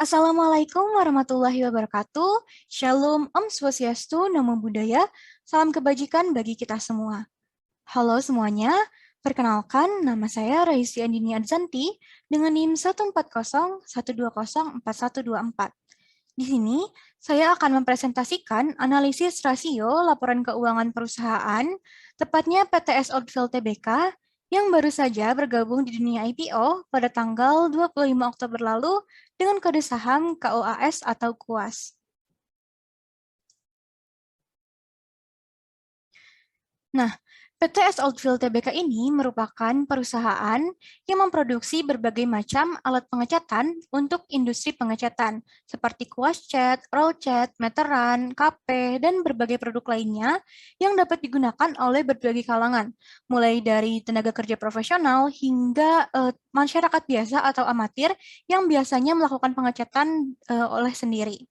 Assalamualaikum warahmatullahi wabarakatuh. Shalom, Om Swastiastu, Namo Buddhaya. Salam kebajikan bagi kita semua. Halo semuanya, perkenalkan nama saya Raisi Andini Adzanti dengan NIM 14012041124. Di sini, saya akan mempresentasikan analisis rasio laporan keuangan perusahaan, tepatnya PTS Oldfield Tbk, yang baru saja bergabung di dunia IPO pada tanggal 25 Oktober lalu dengan kode saham KOAS atau KUAS. Nah, PTS Oldfield Tbk ini merupakan perusahaan yang memproduksi berbagai macam alat pengecatan untuk industri pengecatan, seperti kuas cat, roll cat, meteran, KP, dan berbagai produk lainnya yang dapat digunakan oleh berbagai kalangan, mulai dari tenaga kerja profesional hingga masyarakat biasa atau amatir yang biasanya melakukan pengecatan oleh sendiri.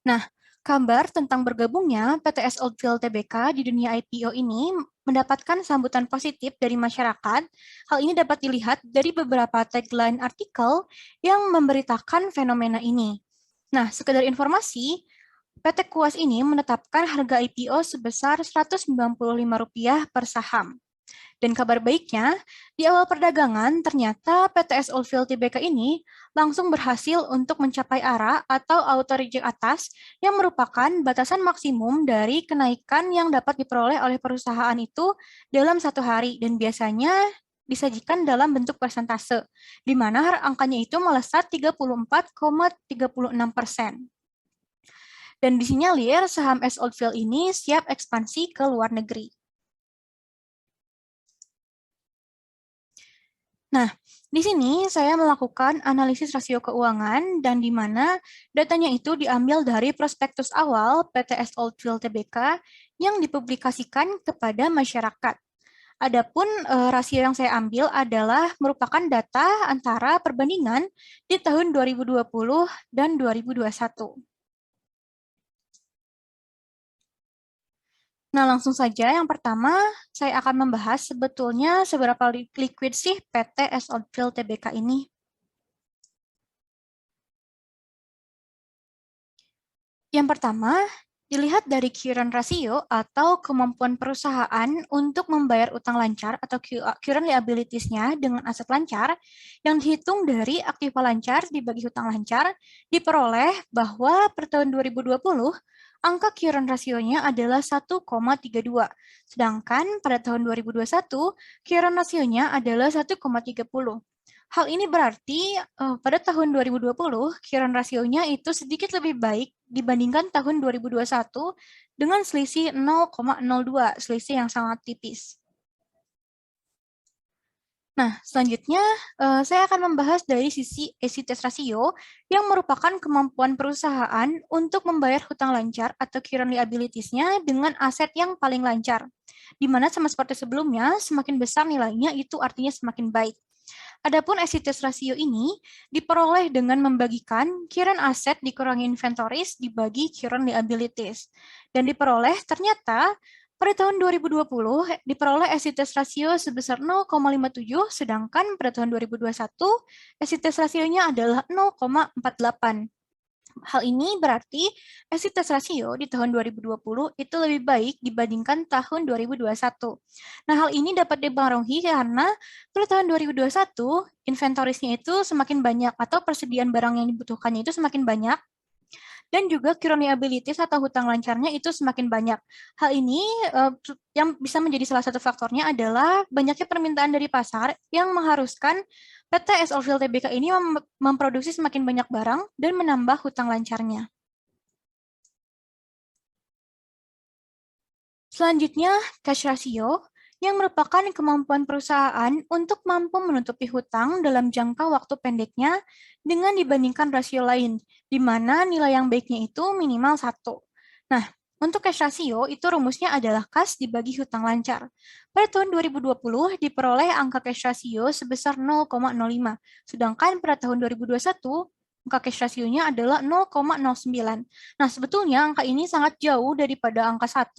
Nah, kabar tentang bergabungnya PTS Oldfield Tbk di dunia IPO ini mendapatkan sambutan positif dari masyarakat. Hal ini dapat dilihat dari beberapa tagline artikel yang memberitakan fenomena ini. Nah, sekedar informasi, PT Kuas ini menetapkan harga IPO sebesar Rp195 per saham. Dan kabar baiknya, di awal perdagangan ternyata PTS Oldfield Tbk ini langsung berhasil untuk mencapai ARA atau auto reject atas yang merupakan batasan maksimum dari kenaikan yang dapat diperoleh oleh perusahaan itu dalam satu hari dan biasanya disajikan dalam bentuk persentase, di mana angkanya itu melesat 34,36%. Dan disinyalir saham S Oldfield ini siap ekspansi ke luar negeri. Nah, di sini saya melakukan analisis rasio keuangan dan di mana datanya itu diambil dari prospektus awal PTS Oldfield Tbk yang dipublikasikan kepada masyarakat. Adapun rasio yang saya ambil adalah merupakan data antara perbandingan di tahun 2020 dan 2021. Nah, langsung saja yang pertama saya akan membahas sebetulnya seberapa liquid sih PT S Oldfield Tbk ini. Yang pertama, dilihat dari current ratio atau kemampuan perusahaan untuk membayar utang lancar atau current liabilities-nya dengan aset lancar yang dihitung dari aktiva lancar dibagi hutang lancar diperoleh bahwa per tahun 2020 angka current rasionya adalah 1,32, sedangkan pada tahun 2021 current rasionya adalah 1,30. Hal ini berarti pada tahun 2020, current rasionya itu sedikit lebih baik dibandingkan tahun 2021 dengan selisih 0,02, selisih yang sangat tipis. Nah, selanjutnya saya akan membahas dari sisi exit ratio yang merupakan kemampuan perusahaan untuk membayar hutang lancar atau current liabilities-nya dengan aset yang paling lancar. Di mana sama seperti sebelumnya, semakin besar nilainya itu artinya semakin baik. Adapun exit ratio ini diperoleh dengan membagikan current asset dikurangi inventories dibagi current liabilities. Dan diperoleh ternyata pada tahun 2020 diperoleh exit ratio sebesar 0,57, sedangkan pada tahun 2021 exit ratio-nya adalah 0,48. Hal ini berarti exit ratio di tahun 2020 itu lebih baik dibandingkan tahun 2021. Nah, hal ini dapat dipengaruhi karena pada tahun 2021 inventories-nya itu semakin banyak atau persediaan barang yang dibutuhkannya itu semakin banyak dan juga current liabilities atau hutang lancarnya itu semakin banyak. Hal ini yang bisa menjadi salah satu faktornya adalah banyaknya permintaan dari pasar yang mengharuskan PT S Oldfield Tbk ini memproduksi semakin banyak barang dan menambah hutang lancarnya. Selanjutnya, cash ratio yang merupakan kemampuan perusahaan untuk mampu menutupi hutang dalam jangka waktu pendeknya dengan dibandingkan rasio lain, di mana nilai yang baiknya itu minimal 1. Nah, untuk cash ratio itu rumusnya adalah kas dibagi hutang lancar. Pada tahun 2020 diperoleh angka cash ratio sebesar 0,05, sedangkan pada tahun 2021 angka cash ratio-nya adalah 0,09. Nah, sebetulnya angka ini sangat jauh daripada angka 1,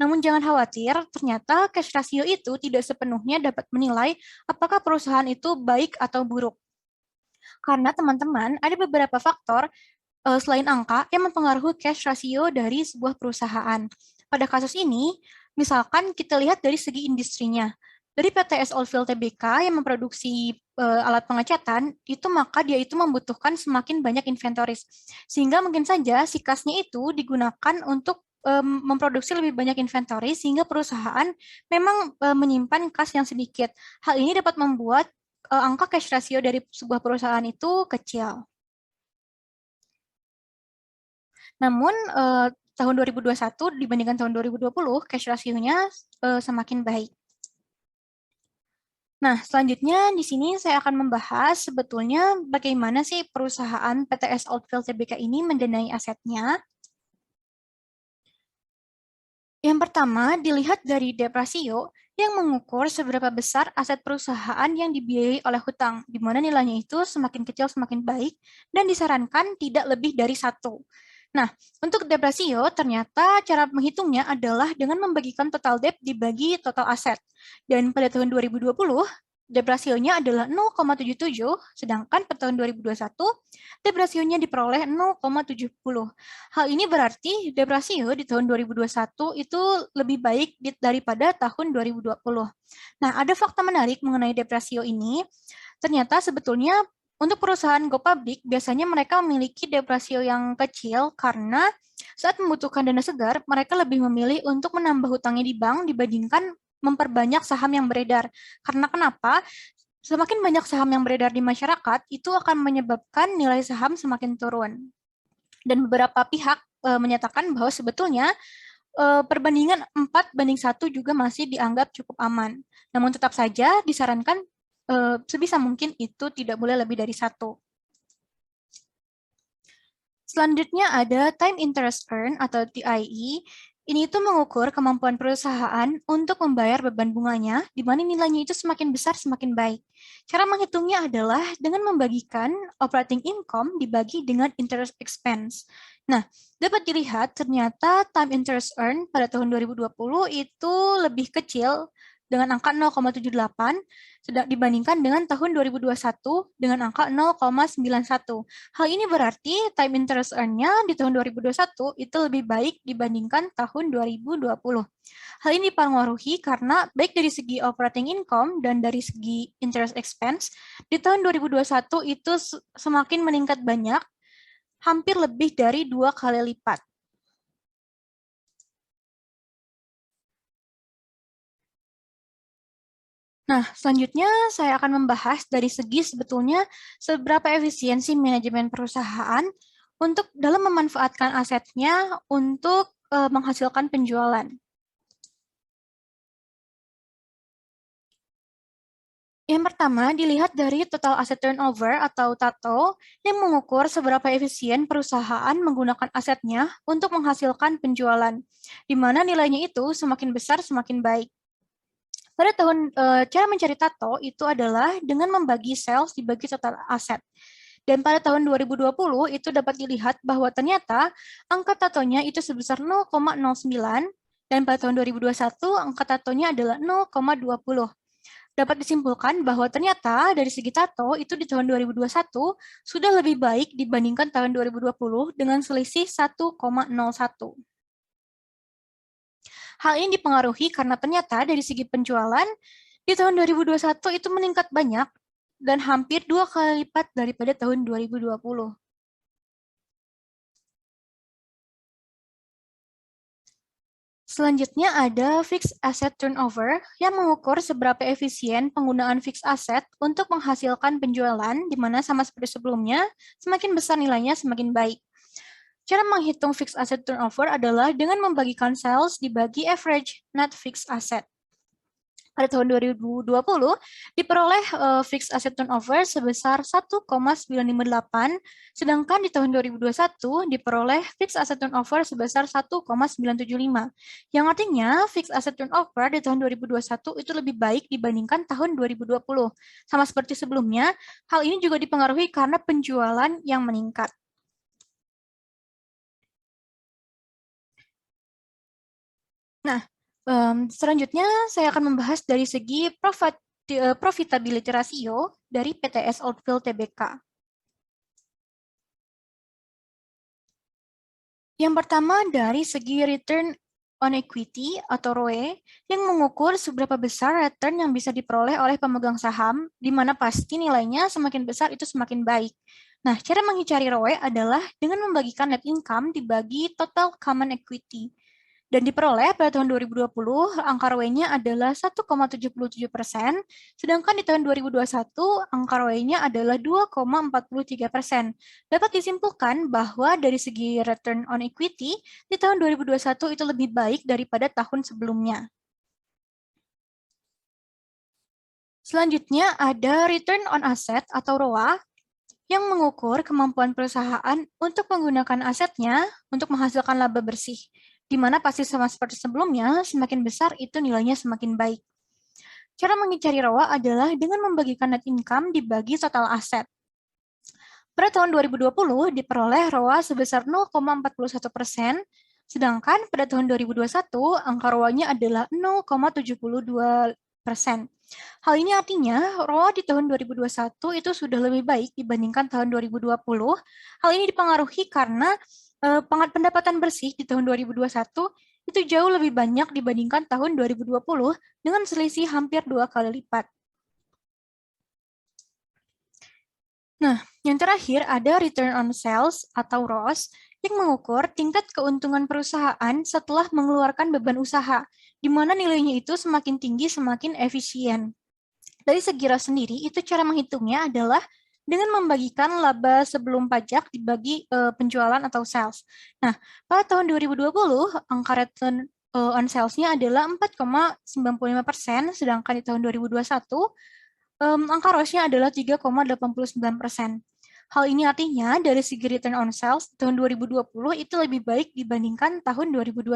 namun jangan khawatir, ternyata cash ratio itu tidak sepenuhnya dapat menilai apakah perusahaan itu baik atau buruk. Karena teman-teman, ada beberapa faktor selain angka yang mempengaruhi cash ratio dari sebuah perusahaan. Pada kasus ini, misalkan kita lihat dari segi industrinya. Dari PTS Oilfield Tbk yang memproduksi alat pengecatan, itu maka dia itu membutuhkan semakin banyak inventories. Sehingga mungkin saja si kasnya itu digunakan untuk memproduksi lebih banyak inventory sehingga perusahaan memang menyimpan kas yang sedikit. Hal ini dapat membuat angka cash ratio dari sebuah perusahaan itu kecil. Namun tahun 2021 dibandingkan tahun 2020, cash ratio-nya semakin baik. Nah, selanjutnya di sini saya akan membahas sebetulnya bagaimana sih perusahaan PTS Oilfield Tbk ini mendanai asetnya. Yang pertama, dilihat dari debt ratio yang mengukur seberapa besar aset perusahaan yang dibiayai oleh hutang, di mana nilainya itu semakin kecil semakin baik, dan disarankan tidak lebih dari 1. Nah, untuk debt ratio, ternyata cara menghitungnya adalah dengan membagikan total debt dibagi total aset. Dan pada tahun 2020, debt ratio-nya adalah 0,77, sedangkan pada tahun 2021, debt ratio-nya diperoleh 0,70. Hal ini berarti debt ratio di tahun 2021 itu lebih baik daripada tahun 2020. Nah, ada fakta menarik mengenai debt ratio ini. Ternyata sebetulnya untuk perusahaan go public, biasanya mereka memiliki debt ratio yang kecil karena saat membutuhkan dana segar, mereka lebih memilih untuk menambah hutangnya di bank dibandingkan memperbanyak saham yang beredar. Karena kenapa? Semakin banyak saham yang beredar di masyarakat, itu akan menyebabkan nilai saham semakin turun. Dan beberapa pihak menyatakan bahwa sebetulnya perbandingan 4:1 juga masih dianggap cukup aman. Namun tetap saja disarankan sebisa mungkin itu tidak boleh lebih dari 1. Selanjutnya ada time interest earn atau TIE. Ini itu mengukur kemampuan perusahaan untuk membayar beban bunganya, di mana nilainya itu semakin besar semakin baik. Cara menghitungnya adalah dengan membagikan operating income dibagi dengan interest expense. Nah, dapat dilihat ternyata time interest earn pada tahun 2020 itu lebih kecil dengan angka 0,78 dibandingkan dengan tahun 2021 dengan angka 0,91. Hal ini berarti time interest earn-nya di tahun 2021 itu lebih baik dibandingkan tahun 2020. Hal ini dipengaruhi karena baik dari segi operating income dan dari segi interest expense, di tahun 2021 itu semakin meningkat banyak, hampir lebih dari 2 kali lipat. Nah, selanjutnya saya akan membahas dari segi sebetulnya seberapa efisiensi manajemen perusahaan untuk dalam memanfaatkan asetnya untuk menghasilkan penjualan. Yang pertama, dilihat dari total asset turnover atau TATO yang mengukur seberapa efisien perusahaan menggunakan asetnya untuk menghasilkan penjualan, di mana nilainya itu semakin besar semakin baik. Pada cara mencari tato itu adalah dengan membagi sales dibagi total aset. Dan pada tahun 2020 itu dapat dilihat bahwa ternyata angka tatonya itu sebesar 0,09 dan pada tahun 2021 angka tatonya adalah 0,20. Dapat disimpulkan bahwa ternyata dari segi tato itu di tahun 2021 sudah lebih baik dibandingkan tahun 2020 dengan selisih 1,01. Hal ini dipengaruhi karena ternyata dari segi penjualan di tahun 2021 itu meningkat banyak dan hampir 2 kali lipat daripada tahun 2020. Selanjutnya ada fixed asset turnover yang mengukur seberapa efisien penggunaan fixed asset untuk menghasilkan penjualan, di mana sama seperti sebelumnya, semakin besar nilainya semakin baik. Cara menghitung fixed asset turnover adalah dengan membagikan sales dibagi average net fixed asset. pada tahun 2020 diperoleh fixed asset turnover sebesar 1,958, sedangkan di tahun 2021 diperoleh fixed asset turnover sebesar 1,975. Yang artinya fixed asset turnover di tahun 2021 itu lebih baik dibandingkan tahun 2020. Sama seperti sebelumnya, hal ini juga dipengaruhi karena penjualan yang meningkat. Nah, selanjutnya saya akan membahas dari segi profitability ratio dari PTS Oldfield Tbk. Yang pertama dari segi return on equity atau ROE yang mengukur seberapa besar return yang bisa diperoleh oleh pemegang saham, di mana pasti nilainya semakin besar itu semakin baik. Nah, cara mencari ROE adalah dengan membagikan net income dibagi total common equity. Dan diperoleh pada tahun 2020, angka ROE-nya adalah 1,77%, sedangkan di tahun 2021, angka ROE-nya adalah 2,43%. Dapat disimpulkan bahwa dari segi return on equity, di tahun 2021 itu lebih baik daripada tahun sebelumnya. Selanjutnya ada return on asset atau ROA, yang mengukur kemampuan perusahaan untuk menggunakan asetnya untuk menghasilkan laba bersih, di mana pasti sama seperti sebelumnya, semakin besar itu nilainya semakin baik. Cara mencari ROA adalah dengan membagikan net income dibagi total aset. Pada tahun 2020 diperoleh ROA sebesar 0,41%, sedangkan pada tahun 2021 angka ROA-nya adalah 0,72%. Hal ini artinya ROA di tahun 2021 itu sudah lebih baik dibandingkan tahun 2020. Hal ini dipengaruhi karena pendapatan bersih di tahun 2021 itu jauh lebih banyak dibandingkan tahun 2020 dengan selisih hampir 2 kali lipat. Nah, yang terakhir ada return on sales atau ROS yang mengukur tingkat keuntungan perusahaan setelah mengeluarkan beban usaha, di mana nilainya itu semakin tinggi semakin efisien. Dari segi ROS sendiri, itu cara menghitungnya adalah dengan membagikan laba sebelum pajak dibagi penjualan atau sales. Nah, pada tahun 2020, angka return on sales-nya adalah 4,95%, sedangkan di tahun 2021, angka ROS-nya adalah 3,89%. Hal ini artinya dari segi return on sales tahun 2020 itu lebih baik dibandingkan tahun 2021.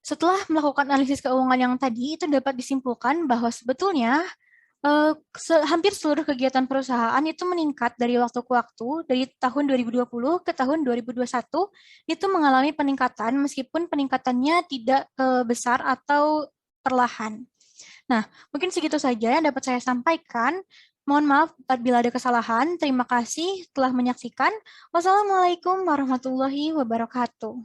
Setelah melakukan analisis keuangan yang tadi, itu dapat disimpulkan bahwa sebetulnya hampir seluruh kegiatan perusahaan itu meningkat dari waktu ke waktu, dari tahun 2020 ke tahun 2021, itu mengalami peningkatan meskipun peningkatannya tidak besar atau perlahan. Nah, mungkin segitu saja yang dapat saya sampaikan. Mohon maaf apabila ada kesalahan. Terima kasih telah menyaksikan. Wassalamualaikum warahmatullahi wabarakatuh.